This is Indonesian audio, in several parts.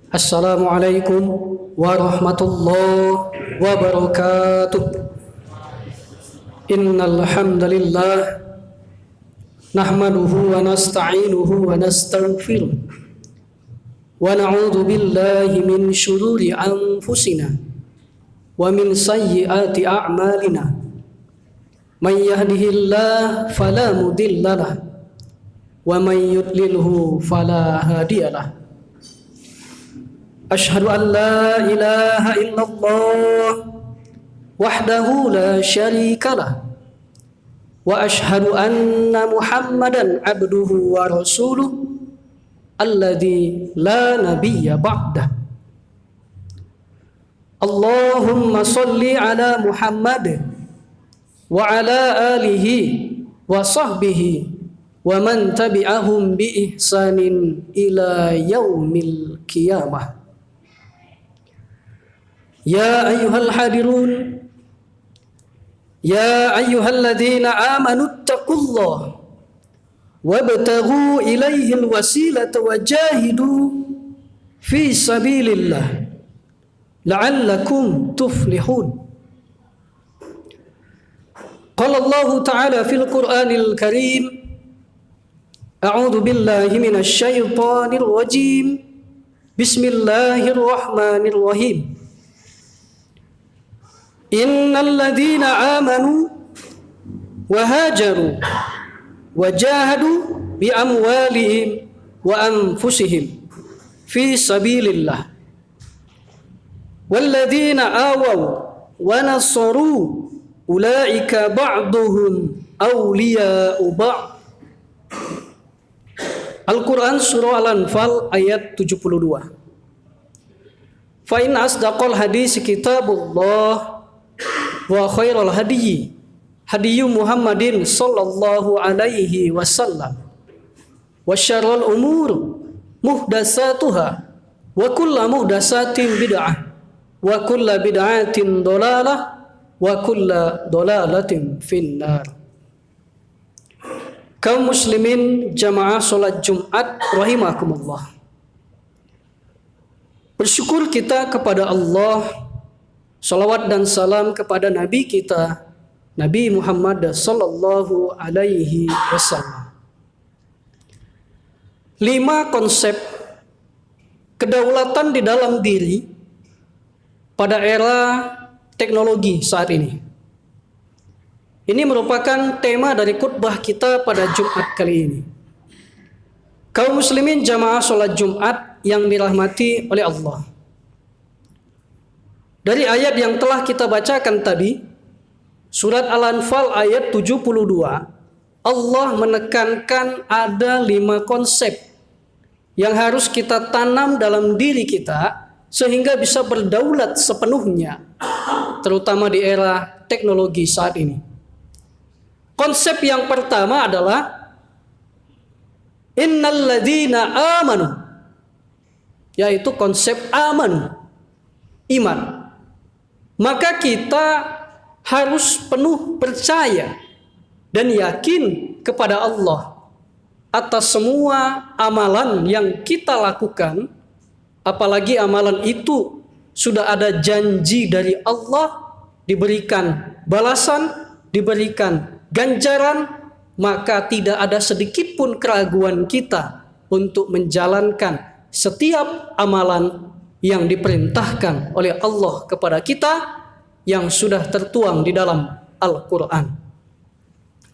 Assalamualaikum warahmatullahi wabarakatuh. Innal hamdalillah nahmaduhu wa nasta'inuhu wa nastaghfiruh wa na'udzu billahi min shururi anfusina wa min sayyiati a'malina. May yahdihillahu fala mudhillalah wa may yudlilhu fala hadiyalah. Asyhadu an la ilaha illallah wahdahu la syarikalah wa asyhadu anna Muhammadan abduhu wa rasuluh alladzi la nabiyya ba'dah. Allahumma shalli ala Muhammad wa ala alihi wa sahbihi wa man tabi'ahum bi ihsanin ila yaumil qiyamah. Ya ayyuhal hadirun, ya ayyuhalladzina amanu taqullaha wabtaghu ilaihil wasilata wajahidu fi sabilillah la'allakum tuflihun. Qala Allah ta'ala fil Qur'anil Karim, a'udzu billahi minasy syaithanir rajim. Bismillahirrahmanirrahim. Innal ladzina amanu wa hajaru wa jahadu bi amwalihim wa anfusihim fi sabilillah wal ladzina awaw wa nasaru ulaika ba'duhum awliya'u ba'd. Al-Quran Surah Al-Anfal ayat 72. Fa in asdaqal hadis kitabullah wa khairal hadyi hadyu Muhammadin sallallahu alaihi wasallam wa syarrul umur muhdatsatuha wa kullu muhdatsatin bid'ah wa kullu bid'atin dhalalah wa kullu dhalalatin finnar. Kaum muslimin jamaah salat Jumat rahimakumullah. Bersyukur kita kepada Allah, salawat dan salam kepada Nabi kita, Nabi Muhammad sallallahu alaihi wasallam. 5 konsep kedaulatan di dalam diri pada era teknologi saat ini. Ini merupakan tema dari khutbah kita pada Jumat kali ini. Kaum muslimin jamaah salat Jumat yang dirahmati oleh Allah. Dari ayat yang telah kita bacakan tadi, surat Al-Anfal ayat 72, Allah menekankan ada 5 konsep yang harus kita tanam dalam diri kita sehingga bisa berdaulat sepenuhnya, terutama di era teknologi saat ini. Konsep yang pertama adalah innal ladzina amanu, yaitu konsep amanu, iman. Maka kita harus penuh percaya dan yakin kepada Allah atas semua amalan yang kita lakukan, apalagi amalan itu sudah ada janji dari Allah, diberikan balasan, diberikan ganjaran, maka tidak ada sedikit pun keraguan kita untuk menjalankan setiap amalan yang diperintahkan oleh Allah kepada kita yang sudah tertuang di dalam Al-Quran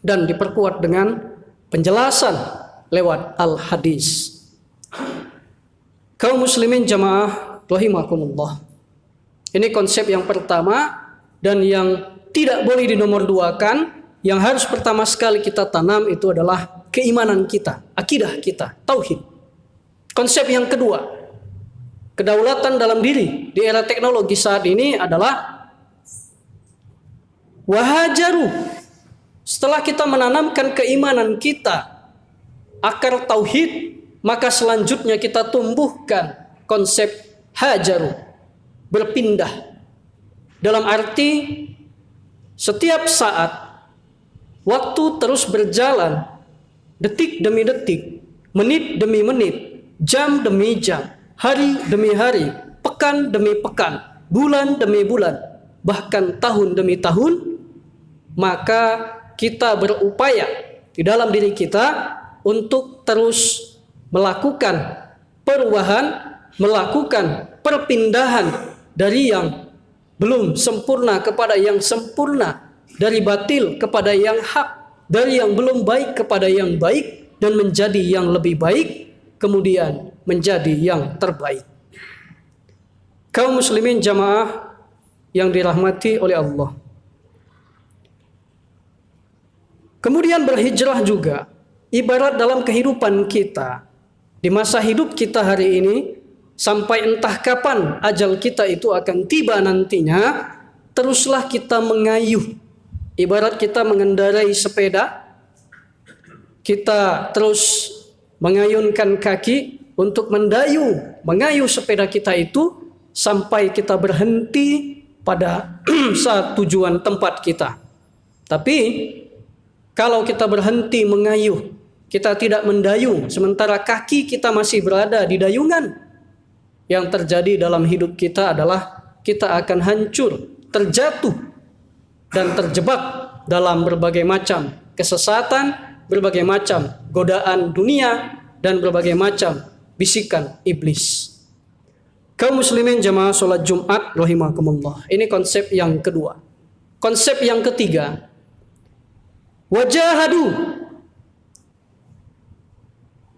dan diperkuat dengan penjelasan lewat Al-Hadis. Kaum muslimin jamaah rahimakumullah, ini konsep yang pertama dan yang tidak boleh dinomorduakan, yang harus pertama sekali kita tanam itu adalah keimanan kita, akidah kita, tauhid. Konsep yang kedua, kedaulatan dalam diri di era teknologi saat ini adalah wahajaru. Setelah kita menanamkan keimanan kita, akar tauhid, maka selanjutnya kita tumbuhkan konsep hajaru, berpindah. Dalam arti setiap saat, waktu terus berjalan, detik demi detik, menit demi menit, jam demi jam. hari demi hari, pekan demi pekan, bulan demi bulan, bahkan tahun demi tahun, maka kita berupaya di dalam diri kita untuk terus melakukan perubahan, melakukan perpindahan dari yang belum sempurna kepada yang sempurna, dari batil kepada yang hak, dari yang belum baik kepada yang baik, dan menjadi yang lebih baik, kemudian menjadi yang terbaik. Kaum muslimin jamaah yang dirahmati oleh Allah. Kemudian berhijrah juga ibarat dalam kehidupan kita, di masa hidup kita hari ini, sampai entah kapan ajal kita itu akan tiba nantinya, teruslah kita mengayuh. Ibarat kita mengendarai sepeda, kita terus mengayunkan kaki untuk mengayuh sepeda kita itu sampai kita berhenti pada saat tujuan tempat kita. Tapi kalau kita berhenti mengayuh, kita tidak mendayung, sementara kaki kita masih berada di dayungan, yang terjadi dalam hidup kita adalah kita akan hancur, terjatuh, dan terjebak dalam berbagai macam kesesatan, berbagai macam godaan dunia, dan berbagai macam bisikan iblis. Kaum muslimin jamaah sholat Jumat rahimakumullah. Ini konsep yang kedua. Konsep yang ketiga, wajahadu,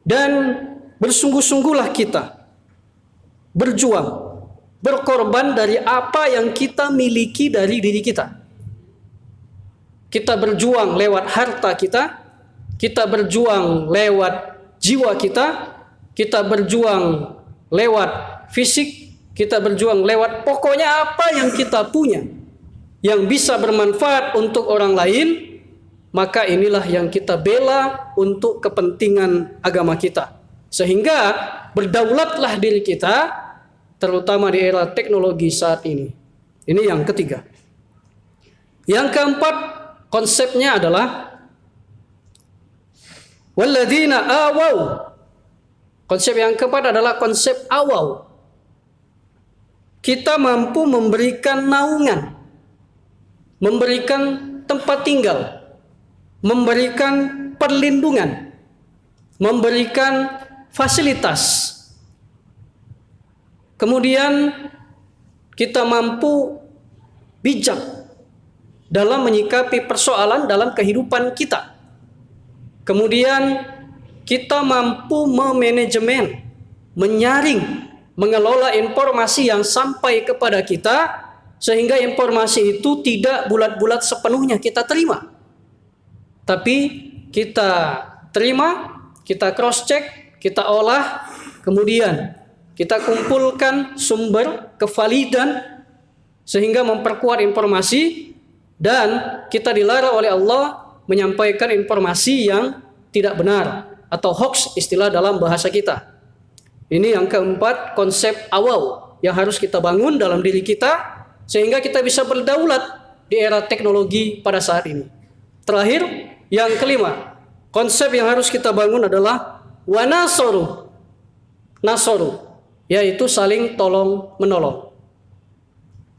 dan bersungguh-sungguhlah kita berjuang, berkorban dari apa yang kita miliki dari diri kita. Kita berjuang lewat harta kita berjuang lewat jiwa kita berjuang lewat fisik, kita berjuang lewat pokoknya apa yang kita punya yang bisa bermanfaat untuk orang lain, maka inilah yang kita bela untuk kepentingan agama kita. Sehingga berdaulatlah diri kita, terutama di era teknologi saat ini. Ini yang ketiga. Yang keempat, konsepnya adalah walladzina awaw. Konsep yang keempat adalah konsep awaw. Kita mampu memberikan naungan, memberikan tempat tinggal, memberikan perlindungan, memberikan fasilitas. Kemudian kita mampu bijak dalam menyikapi persoalan dalam kehidupan kita. Kemudian kita mampu memanajemen, menyaring, mengelola informasi yang sampai kepada kita, sehingga informasi itu tidak bulat-bulat sepenuhnya kita terima. Tapi kita terima, kita cross check, kita olah, kemudian kita kumpulkan sumber kevalidan sehingga memperkuat informasi, dan kita dilarang oleh Allah menyampaikan informasi yang tidak benar atau hoax, istilah dalam bahasa kita. Ini yang keempat, konsep awal yang harus kita bangun dalam diri kita sehingga kita bisa berdaulat di era teknologi pada saat ini. Terakhir, yang kelima, konsep yang harus kita bangun adalah wanasoru, nasoru, yaitu saling tolong menolong.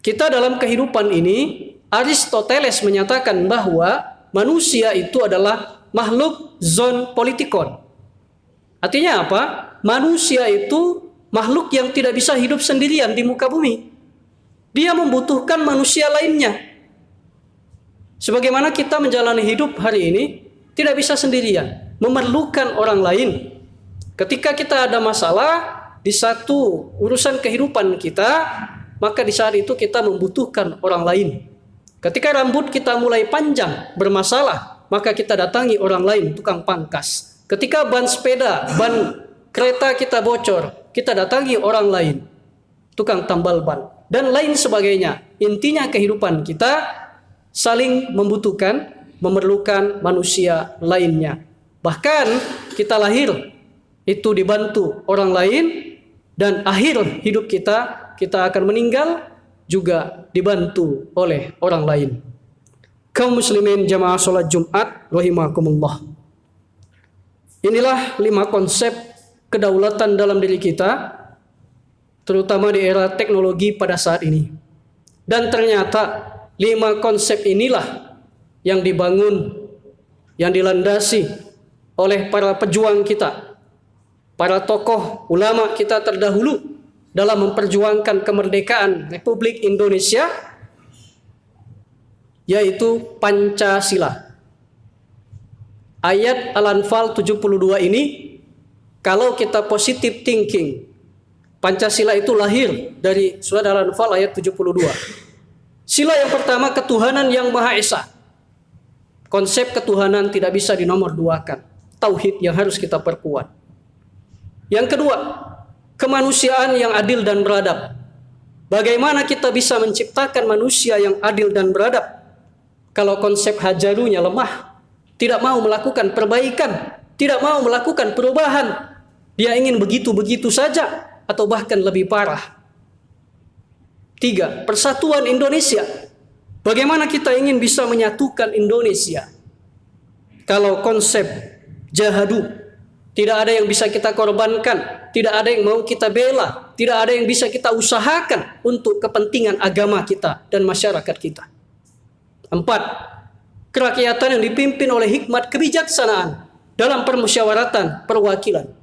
Kita dalam kehidupan ini, Aristoteles menyatakan bahwa manusia itu adalah makhluk zon politikon. Artinya apa? Manusia itu makhluk yang tidak bisa hidup sendirian di muka bumi. Dia membutuhkan manusia lainnya. Sebagaimana kita menjalani hidup hari ini, tidak bisa sendirian, memerlukan orang lain. Ketika kita ada masalah di satu urusan kehidupan kita, maka di saat itu kita membutuhkan orang lain. Ketika rambut kita mulai panjang, bermasalah, maka kita datangi orang lain, tukang pangkas. Ketika ban sepeda, ban kereta kita bocor, kita datangi orang lain, tukang tambal ban, dan lain sebagainya. Intinya kehidupan kita saling membutuhkan, memerlukan manusia lainnya. Bahkan kita lahir itu dibantu orang lain, dan akhir hidup kita akan meninggal juga dibantu oleh orang lain. Kaum muslimin jamaah sholat Jumat rahimakumullah. Inilah 5 konsep kedaulatan dalam diri kita terutama di era teknologi pada saat ini. Dan ternyata 5 konsep inilah yang dibangun, yang dilandasi oleh para pejuang kita, para tokoh ulama kita terdahulu dalam memperjuangkan kemerdekaan Republik Indonesia, yaitu Pancasila. Ayat Al-Anfal 72 ini, kalau kita positive thinking, Pancasila itu lahir dari surat Al-Anfal ayat 72. Sila yang pertama, ketuhanan yang Maha Esa. Konsep ketuhanan tidak bisa dinomorduakan. Tauhid yang harus kita perkuat. Yang kedua, kemanusiaan yang adil dan beradab. Bagaimana kita bisa menciptakan manusia yang adil dan beradab kalau konsep hajarunya lemah, tidak mau melakukan perbaikan, tidak mau melakukan perubahan. Dia ingin begitu-begitu saja atau bahkan lebih parah. 3. Persatuan Indonesia. Bagaimana kita ingin bisa menyatukan Indonesia kalau konsep jahadu, tidak ada yang bisa kita korbankan, tidak ada yang mau kita bela, tidak ada yang bisa kita usahakan untuk kepentingan agama kita dan masyarakat kita. 4. Kerakyatan yang dipimpin oleh hikmat kebijaksanaan dalam permusyawaratan perwakilan.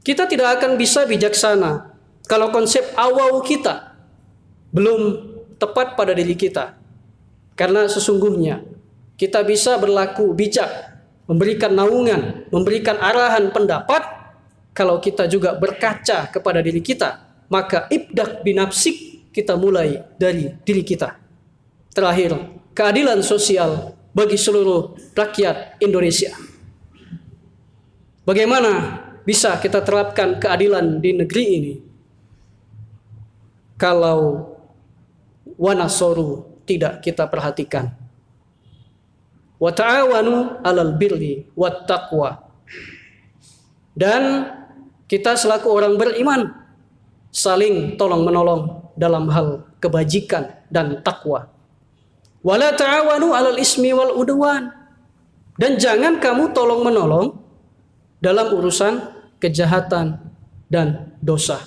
Kita tidak akan bisa bijaksana kalau konsep awal kita belum tepat pada diri kita. Karena sesungguhnya kita bisa berlaku bijak, memberikan naungan, memberikan arahan pendapat kalau kita juga berkaca kepada diri kita. Maka ibdak binafsik, kita mulai dari diri kita. Terakhir, keadilan sosial bagi seluruh rakyat Indonesia. Bagaimana bisa kita terapkan keadilan di negeri ini kalau wanasoru tidak kita perhatikan? Wa ta'awanu 'alal birri wat taqwa. Dan kita selaku orang beriman saling tolong-menolong dalam hal kebajikan dan takwa. Wala ta'awanu 'alal ismi wal udwan. Dan jangan kamu tolong-menolong dalam urusan kejahatan dan dosa.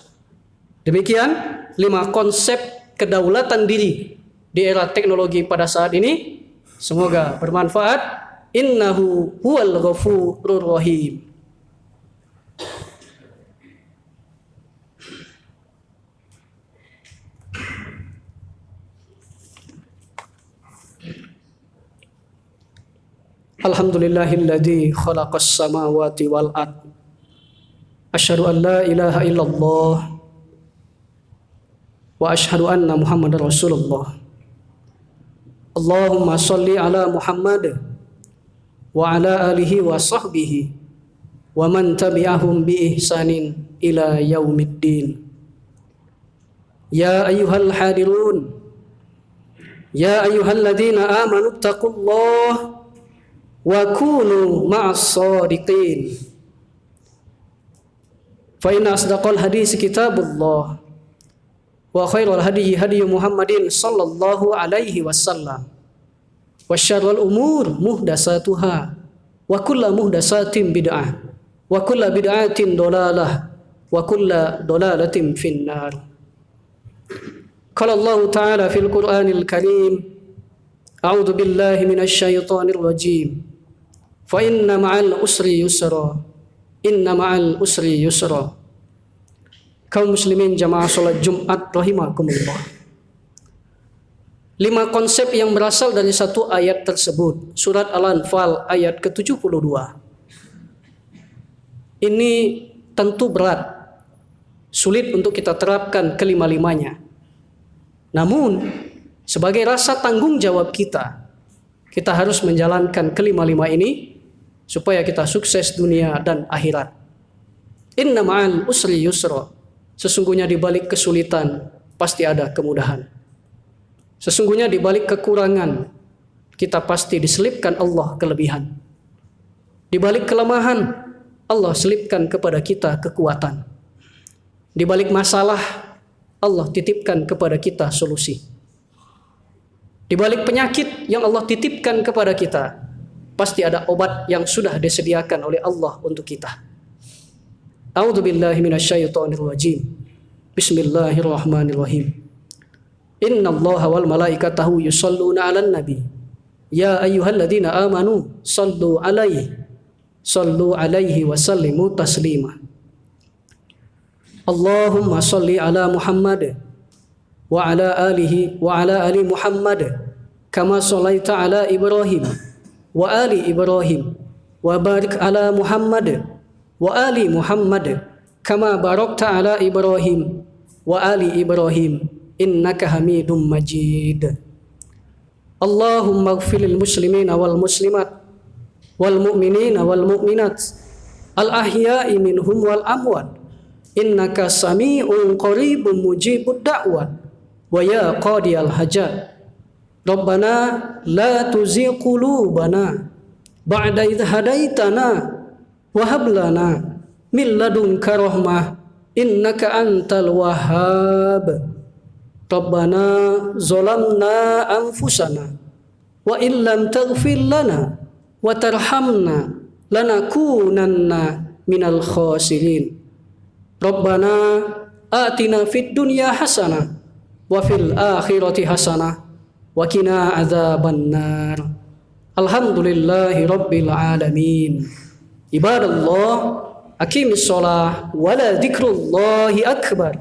Demikian 5 konsep kedaulatan diri di era teknologi pada saat ini. Semoga bermanfaat. Innahu huwal ghafurur rahim. Alhamdulillahilladzi khalaqas samawati wal ard. Asyhadu an la ilaha illallah wa asyhadu anna Muhammadar Rasulullah. Allahumma shalli ala Muhammad wa ala alihi wa sahbihi wa man tabi'ahum bi ihsanin ila yaumiddin. Ya ayyuhal hadirun, ya ayyuhalladzina amanu taqullaha wa kunu ma'as shadiqin. Fa inna asdaqal hadis kitabullah wa khairal hadi hadi Muhammadin sallallahu alaihi wasallam wa syarrul umur muhdatsatuha wa kullu muhdatsatin bid'ah wa kullu bid'atin dhalalah wa kullu dhalalatin finnar. Qala Allah ta'ala fil Qur'anil Karim, a'udzu billahi minasy syaithanir rajim. Fa inna ma'al usri yusra. Inna ma'al usri yusra. Kaum muslimin jamaah salat Jumat rahimakumullah. 5 konsep yang berasal dari satu ayat tersebut, surat Al-Anfal ayat ke-72. Ini tentu berat, sulit untuk kita terapkan kelima-limanya. Namun, sebagai rasa tanggung jawab kita harus menjalankan kelima-lima ini supaya kita sukses dunia dan akhirat. Inna ma'al usri yusra. Sesungguhnya di balik kesulitan pasti ada kemudahan. Sesungguhnya di balik kekurangan kita pasti diselipkan Allah kelebihan. Di balik kelemahan Allah selipkan kepada kita kekuatan. Di balik masalah Allah titipkan kepada kita solusi. Di balik penyakit yang Allah titipkan kepada kita, pasti ada obat yang sudah disediakan oleh Allah untuk kita. A'udzubillahi minasyaitonir rajim. Bismillahirrahmanirrahim. Innallaha wal malaikatahu yusholluna 'alan nabi. Ya ayyuhalladzina amanu sallu 'alaihi wa sallimu taslima. Allahumma shalli 'ala Muhammad wa 'ala ali Muhammad kama shallaita 'ala Ibrahim wa ali Ibrahim wa barik 'ala Muhammad wa ali Muhammad kama barakta 'ala Ibrahim wa ali Ibrahim innaka Hamidum Majid. Allahumma ighfir lil muslimina wal muslimat wal mu'minina wal mu'minat al ahya'i minhum wal amwat innaka sami'un qaribun mujibud da'wat wa ya qadiyal hajat. Rabbana la tuzigh qulubana ba'da idh hadaitana wa hab lana min ladunka rahmah innaka antal wahhab. Rabbana zalamna anfusana wa illam taghfir lana wa tarhamna lanakunanna minal khasirin. Rabbana atina fid dunya hasanah wa fil akhirati hasanah wa qina adzabannar. Alhamdulillahi rabbil alamin. Ibadallah, aqimis shalah wa la dzikrullahi akbar.